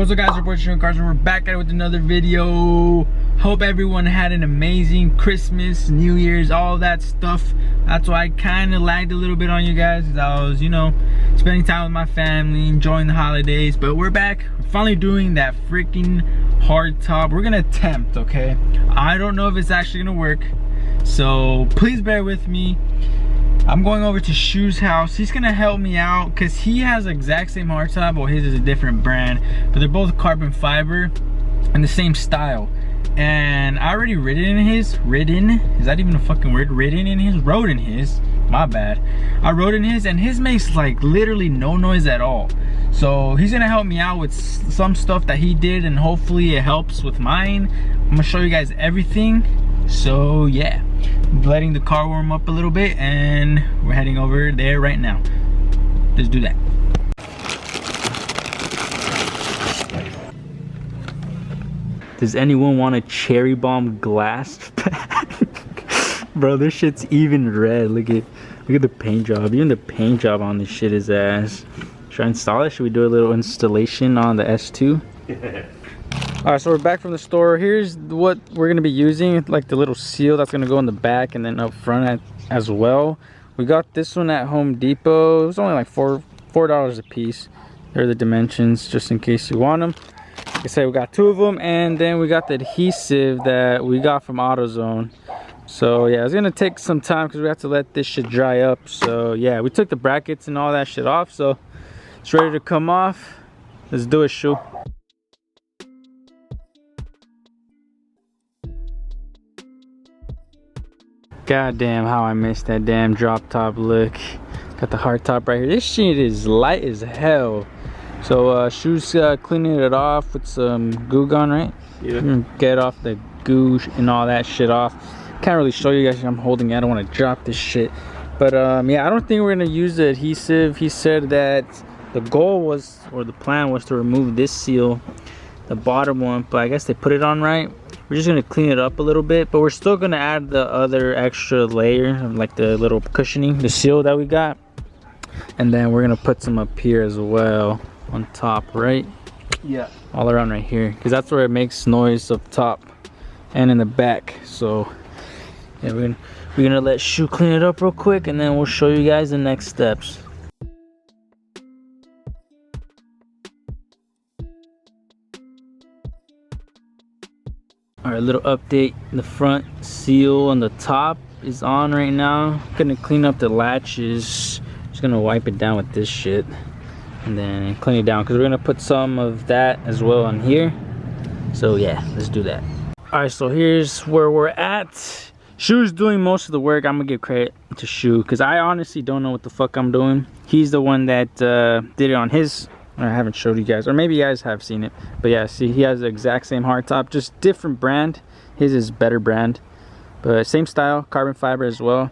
What's up guys, your boy Chinocarson. We're back at it with another video. Hope everyone had an amazing Christmas, New Year's, all that stuff. That's why I kind of lagged a little bit on you guys, because I was, spending time with my family, enjoying the holidays. But we're back. We're finally doing that freaking hardtop. We're gonna attempt, okay? I don't know if it's actually gonna work, so please bear with me. I'm going over to Shu's house. He's gonna help me out because he has the exact same hardtop. Well, his is a different brand, but they're both carbon fiber and the same style. And I already rode in his. Is that even a fucking word? Rode in his. My bad. I rode in his, and his makes like literally no noise at all. So he's gonna help me out with some stuff that he did, and hopefully it helps with mine. I'm gonna show you guys everything. So yeah, letting the car warm up a little bit, and we're heading over there right now. Let's do that. Does anyone want a cherry bomb glass pack? Bro, this shit's even red. Look at the paint job. Even the paint job on this shit is ass. Should I install it? Should we do a little installation on the S2? Alright, so we're back from the store. Here's what we're gonna be using, like the little seal that's gonna go in the back and then up front as well. We got this one at Home Depot. It was only like $4 a piece. There are the dimensions, just in case you want them. Like I said, we got two of them, and then we got the adhesive that we got from AutoZone. So yeah, it's gonna take some time because we have to let this shit dry up. So yeah, we took the brackets and all that shit off, so it's ready to come off. Let's do it, Shu. God damn, how I missed that damn drop top look. Got the hard top right here. This shit is light as hell. So Shu's cleaning it off with some goo gun, right? Yeah. Get off the goo and all that shit off. Can't really show you guys. I'm holding it. I don't want to drop this shit. But yeah, I don't think we're gonna use the adhesive. He said that the goal was, or the plan was, to remove this seal, the bottom one. But I guess they put it on right. We're just gonna clean it up a little bit, but we're still gonna add the other extra layer of like the little cushioning, the seal that we got. And then we're gonna put some up here as well on top, right? Yeah. All around right here, because that's where it makes noise up top and in the back. So yeah, we're gonna let Shu clean it up real quick, and then we'll show you guys the next steps. Alright, little update. The front seal on the top is on right now. Gonna clean up the latches. Just gonna wipe it down with this shit and then clean it down, because we're gonna put some of that as well on here. So yeah, let's do that. Alright, so here's where we're at. Shu's doing most of the work. I'm gonna give credit to Shu, because I honestly don't know what the fuck I'm doing. He's the one that did it on his. I haven't showed you guys, or maybe you guys have seen it, but yeah, see, he has the exact same hardtop, just different brand. His is better brand, but same style, carbon fiber as well.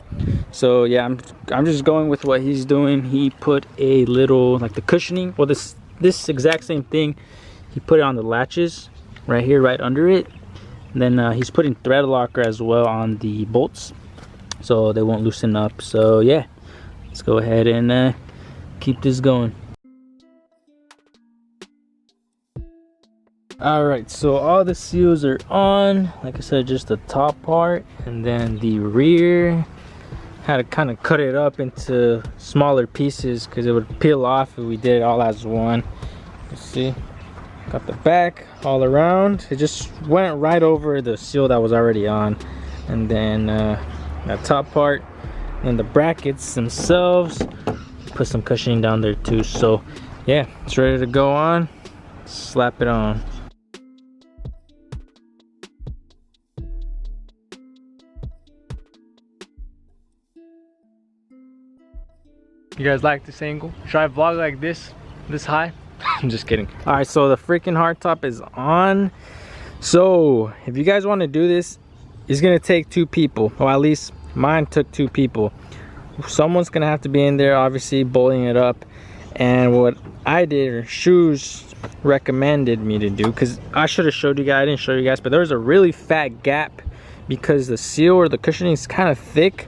So yeah, I'm just going with what he's doing. He put a little, like the cushioning, well, this exact same thing, he put it on the latches right here, right under it. And then he's putting thread locker as well on the bolts, so they won't loosen up. So yeah, let's go ahead and keep this going. Alright, so all the seals are on. Like I said, just the top part, and then the rear. Had to kind of cut it up into smaller pieces because it would peel off if we did it all as one. Let's see. Got the back all around. It just went right over the seal that was already on. And then that top part, and the brackets themselves, put some cushioning down there too. So yeah, it's ready to go on. Slap it on. You guys like this angle? Should I vlog like this high? I'm just kidding. All right, so the freaking hardtop is on. So if you guys want to do this, it's gonna take two people, or at least mine took two people. Someone's gonna have to be in there, obviously bolting it up. And what I did, or Shoes recommended me to do, because I should have showed you guys, I didn't show you guys, but there was a really fat gap because the seal or the cushioning is kind of thick.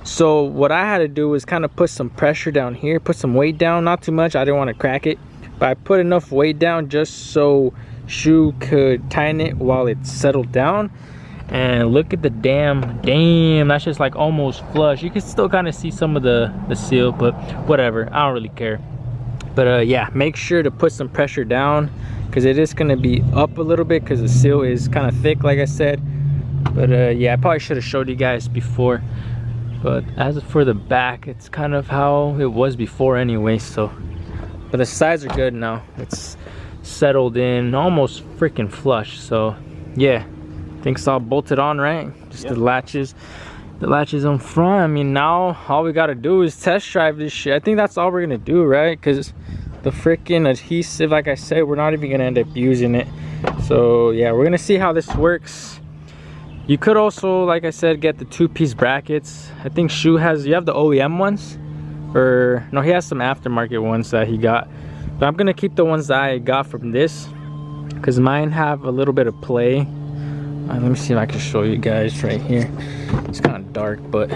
So what I had to do was kind of put some pressure down here, put some weight down, not too much, I didn't want to crack it, but I put enough weight down just so Shu could tighten it while it settled down. And look at the damn, that's just like almost flush. You can still kind of see some of the seal, but whatever, I don't really care. But yeah, make sure to put some pressure down because it is going to be up a little bit because the seal is kind of thick, like I said. But yeah, I probably should have showed you guys before. But as for the back, it's kind of how it was before anyway. So, but the sides are good now. It's settled in, almost freaking flush. So yeah, I think it's all bolted on, right? Just yep. The latches on front. I mean, now all we gotta do is test drive this shit. I think that's all we're gonna do, right? Because the freaking adhesive, like I said, we're not even gonna end up using it. So yeah, we're gonna see how this works. You could also, like I said, get the 2-piece brackets. I think Shu has, you have the OEM ones? Or, no, he has some aftermarket ones that he got. But I'm gonna keep the ones that I got from this because mine have a little bit of play. Let me see if I can show you guys right here. It's kind of dark, but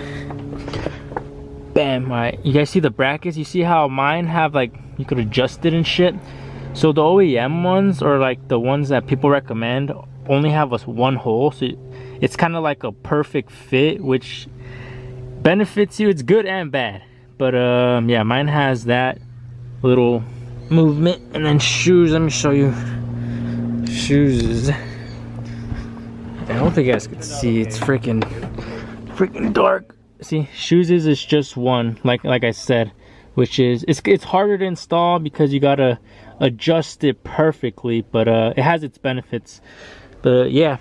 bam, right. You guys see the brackets? You see how mine have like, you could adjust it and shit? So the OEM ones, or like the ones that people recommend, only have us one hole. So it's kind of like a perfect fit, which benefits you. It's good and bad. But yeah, mine has that little movement. And then shoes, let me show you. Shoes. I don't think you guys can see. It's freaking dark. See, Shoes is just one, like I said, which is it's harder to install because you gotta adjust it perfectly, but it has its benefits. But yeah,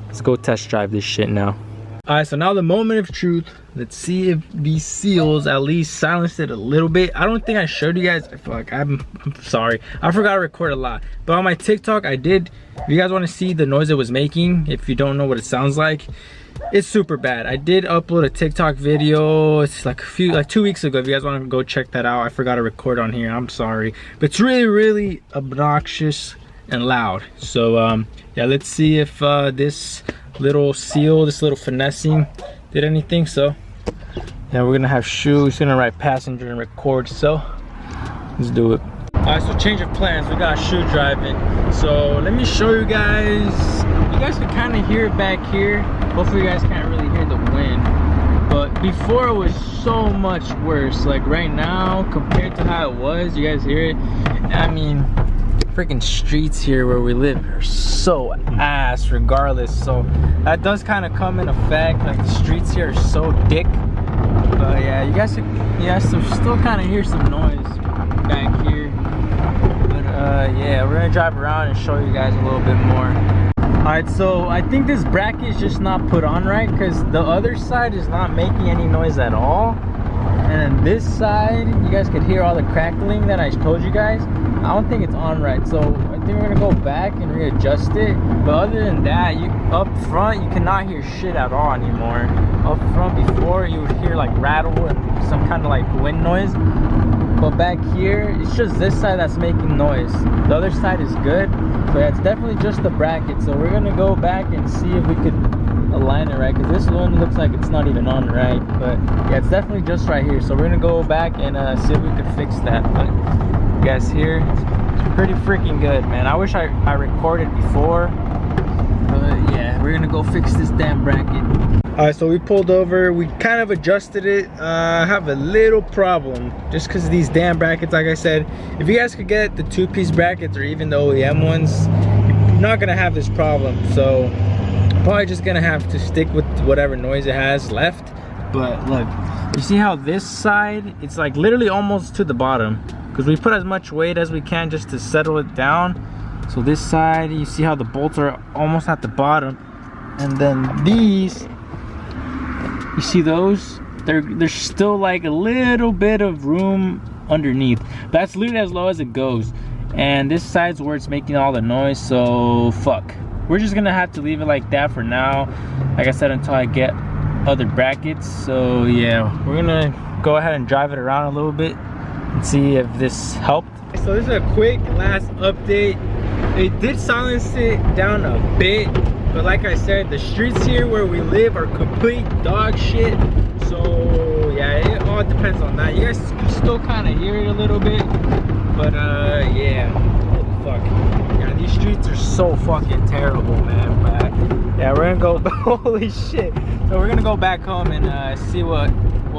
let's go test drive this shit now. All right, so now the moment of truth. Let's see if these seals at least silenced it a little bit. I don't think I showed you guys. I feel like I'm sorry, I forgot to record a lot, but on my TikTok I did. If you guys want to see the noise it was making, if you don't know what it sounds like, it's super bad. I did upload a TikTok video. It's like 2 weeks ago. If you guys want to go check that out, I forgot to record on here. I'm sorry, but it's really obnoxious and loud. So yeah, let's see if this little seal, this little finessing did anything. So yeah, we're gonna have Shu. He's gonna write passenger and record. So let's do it. All right, so change of plans. We got Shu driving. So let me show you guys. You guys can kind of hear it back here. Hopefully you guys can't really hear the wind. But before it was so much worse. Like right now, compared to how it was, you guys hear it? I mean, freaking streets here where we live are so ass regardless. So that does kind of come in effect. Like the streets here are so dick. But yeah, you guys still kind of hear some noise back here. But yeah, we're gonna drive around and show you guys a little bit more. All right, so I think this bracket is just not put on right because the other side is not making any noise at all. And then this side, you guys could hear all the crackling that I told you guys. I don't think it's on right, so I think we're gonna go back and readjust it. But other than that, up front you cannot hear shit at all anymore. Up front before you would hear like rattle and some kind of like wind noise, but back here it's just this side that's making noise. The other side is good. So yeah, it's definitely just the bracket. So we're gonna go back and see if we could align it right, because this one looks like it's not even on right. But yeah, it's definitely just right here. So we're gonna go back and see if we could fix that. But you guys hear, it's pretty freaking good, man. I wish I recorded before, but yeah, we're gonna go fix this damn bracket. All right, so we pulled over, we kind of adjusted it. I have a little problem just because of these damn brackets. Like I said, if you guys could get the 2-piece brackets or even the OEM ones, you're not gonna have this problem. So probably just gonna have to stick with whatever noise it has left. But look, you see how this side, it's like literally almost to the bottom, because we put as much weight as we can just to settle it down. So this side, you see how the bolts are almost at the bottom, and then these, you see those, there's still like a little bit of room underneath. That's literally as low as it goes, and this side's where it's making all the noise. So fuck, we're just gonna have to leave it like that for now, like I said, until I get other brackets. So yeah, we're gonna go ahead and drive it around a little bit and see if this helped. So this is a quick last update. It did silence it down a bit, but like I said, the streets here where we live are complete dog shit. So yeah, it all depends on that. You guys can still kind of hear it a little bit, But yeah, holy fuck. Yeah, these streets are so fucking terrible, man. But yeah, we're gonna go. Holy shit. So we're gonna go back home and see what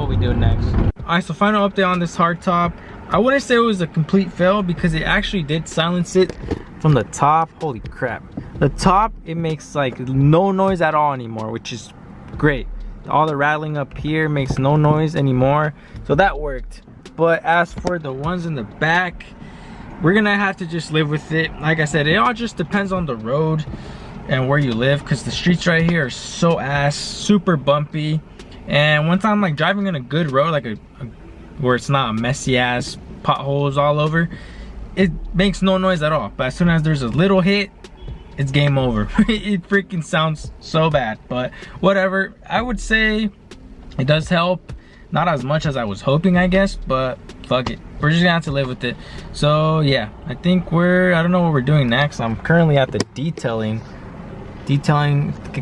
we do next. Alright, so final update on this hardtop. I wouldn't say it was a complete fail because it actually did silence it from the top. Holy crap. The top, it makes like no noise at all anymore, which is great. All the rattling up here makes no noise anymore, so that worked. But as for the ones in the back, we're gonna have to just live with it. Like I said, it all just depends on the road and where you live, because the streets right here are so ass, super bumpy. And once I'm like driving on a good road, like where it's not a messy ass potholes all over, it makes no noise at all. But as soon as there's a little hit, it's game over. It freaking sounds so bad, but whatever. I would say it does help, not as much as I was hoping, I guess, but fuck it, we're just gonna have to live with it. So yeah, I think I don't know what we're doing next. I'm currently at the detailing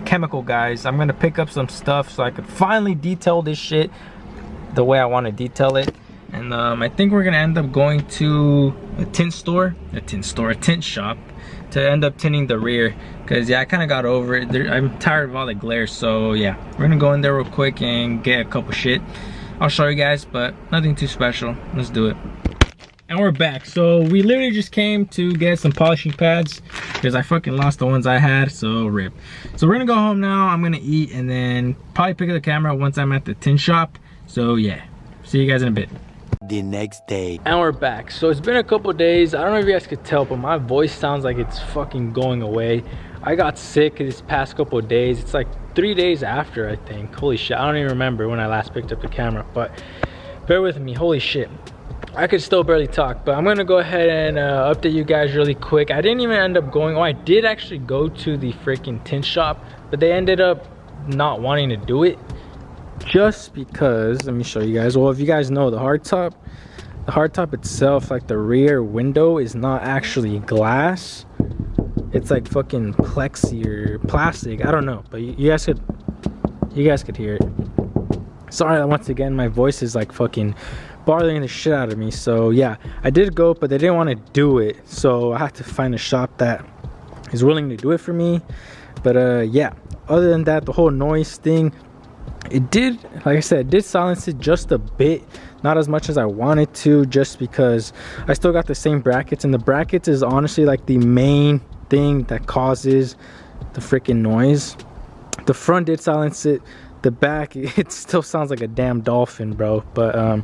chemical guys. I'm gonna pick up some stuff so I could finally detail this shit the way I want to detail it. And I think we're gonna end up going to a tint shop to end up tinting the rear, because yeah, I kind of got over it. I'm tired of all the glare. So yeah, we're gonna go in there real quick and get a couple shit. I'll show you guys, but nothing too special. Let's do it. And we're back. So we literally just came to get some polishing pads because I fucking lost the ones I had, so rip. So we're gonna go home now. I'm gonna eat and then probably pick up the camera once I'm at the tin shop. So yeah, see you guys in a bit. The next day. And we're back. So it's been a couple days. I don't know if you guys could tell, but my voice sounds like it's fucking going away. I got sick this past couple of days. It's like 3 days after, I think. Holy shit, I don't even remember when I last picked up the camera, but bear with me. Holy shit, I could still barely talk. But I'm gonna go ahead and update you guys really quick. I didn't even end up going. I did actually go to the freaking tint shop, but they ended up not wanting to do it. Just because, let me show you guys. Well, if you guys know, the hardtop itself, like the rear window is not actually glass. It's like fucking plexi or plastic. I don't know, but you guys could hear it. Sorry, once again, my voice is like fucking bothering the shit out of me. So yeah, I did go, but they didn't want to do it. So I had to find a shop that is willing to do it for me. But yeah, other than that, the whole noise thing, it did, like I said, it did silence it just a bit, not as much as I wanted to, just because I still got the same brackets, and the brackets is honestly like the main thing that causes the freaking noise. The front did silence it, the back, it still sounds like a damn dolphin, bro. But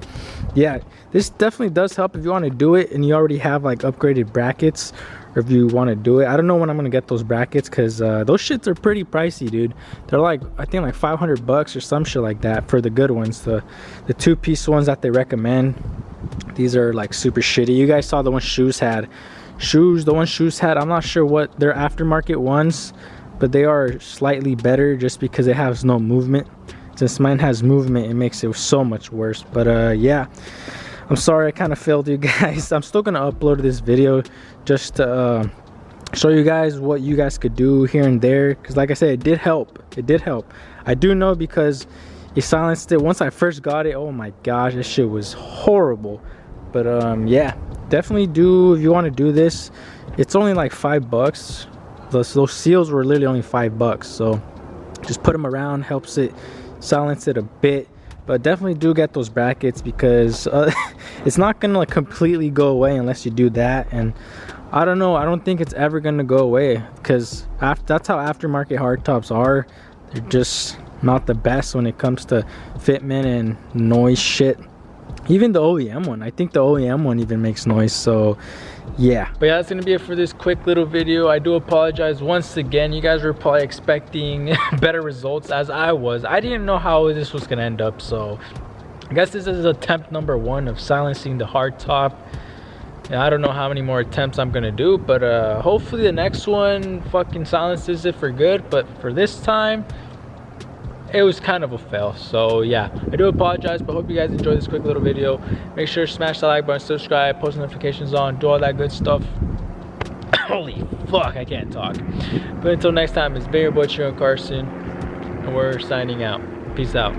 yeah, this definitely does help if you want to do it and you already have like upgraded brackets, or if you want to do it. I don't know when I'm gonna get those brackets, because those shits are pretty pricey, dude. They're like, I think like 500 bucks or some shit like that for the good ones. The two-piece ones that they recommend, these are like super shitty. You guys saw the one Shoes had. The one Shoes had, I'm not sure what their aftermarket ones, but they are slightly better just because it has no movement. Since mine has movement, it makes it so much worse. But yeah, I'm sorry I kind of failed you guys. I'm still gonna upload this video just to show you guys what you guys could do here and there, because like I said, it did help. I do know, because it silenced it once I first got it. Oh my gosh, this shit was horrible. But yeah, definitely do if you want to do this. It's only like $5. Those seals were literally only $5, so just put them around, helps it silence it a bit. But definitely do get those brackets, because it's not gonna like completely go away unless you do that. And I don't know, I don't think it's ever gonna go away, because that's how aftermarket hardtops are. They're just not the best when it comes to fitment and noise shit. Even the OEM one, I think the OEM one even makes noise. So yeah, but yeah, that's gonna be it for this quick little video. I do apologize once again. You guys were probably expecting better results, as I was. I didn't know how this was gonna end up, so I guess this is attempt number 1 of silencing the hardtop. And I don't know how many more attempts I'm gonna do, but hopefully the next one fucking silences it for good. But for this time, it was kind of a fail. So yeah, I do apologize, but hope you guys enjoyed this quick little video. Make sure to smash that like button, subscribe, post notifications on, do all that good stuff. Holy fuck, I can't talk. But until next time, it's been your boy Chinocarson, and we're signing out. Peace out.